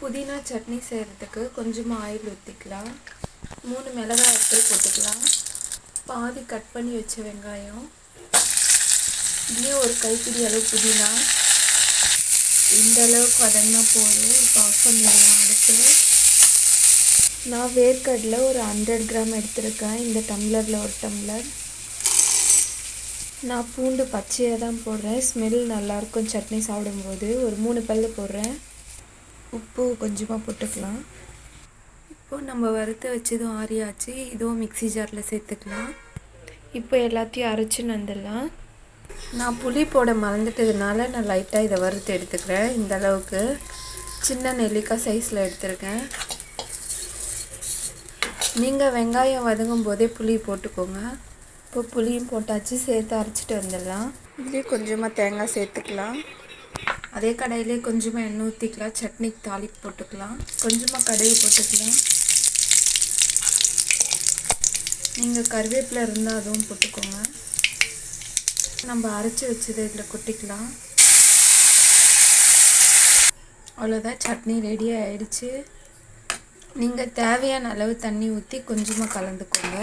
புதினா சட்னி செய்கிறதுக்கு கொஞ்சமாக ஆயில் ஊற்றிக்கலாம். 3 மிளகாய் எடுத்து போட்டுக்கலாம். பாதி கட் பண்ணி வச்ச வெங்காயம், இதுலேயே ஒரு கைப்பிடி அளவு புதினா. இந்த அளவுக்கு வதங்கினா போதும். இப்போ ஆஃப் பண்ணிடலாம் அடுத்து. நான் வேர்க்கடலை ஒரு 100 கிராம் எடுத்திருக்கேன். இந்த டம்ளரில் ஒரு டம்ளர். நான் பூண்டு பச்சையாக தான் போடுறேன், ஸ்மெல் நல்லாயிருக்கும் சட்னி சாப்பிடும்போது. ஒரு 3 பல்லு போடுறேன். உப்பு கொஞ்சமாக போட்டுக்கலாம். இப்போது நம்ம வறுத்து வச்சதும் ஆறியாச்சு. இதுவும் மிக்ஸி ஜாரில் சேர்த்துக்கலாம். இப்போ எல்லாத்தையும் அரைச்சின்னு வந்துடலாம். நான் புளி போட மறந்துட்டதுனால நான் லைட்டாக இதை வறுத்து எடுத்துக்கிறேன். இந்த அளவுக்கு சின்ன நெல்லிக்காய் சைஸில் எடுத்துருக்கேன். நீங்கள் வெங்காயம் வதங்கும் போதே புளி போட்டுக்கோங்க. இப்போ புளியும் போட்டாச்சு, சேர்த்து அரைச்சிட்டு வந்துடலாம். இதுலேயே கொஞ்சமாக தேங்காய் சேர்த்துக்கலாம். அதே கடாயிலே கொஞ்சமாக எண்ணெய் ஊற்றிக்கலாம். சட்னிக்கு தாளிப்பு போட்டுக்கலாம். கொஞ்சமாக கடுகு போட்டுக்கலாம். நீங்கள் கருவேப்பிலை இருந்தால் அதுவும் போட்டுக்கோங்க. நம்ம அரைச்சி வச்சதை இதில் கொட்டிக்கலாம். அவ்வளோதான், சட்னி ரெடி ஆகிடுச்சு. நீங்கள் தேவையான அளவு தண்ணி ஊற்றி கொஞ்சமாக கலந்துக்கோங்க.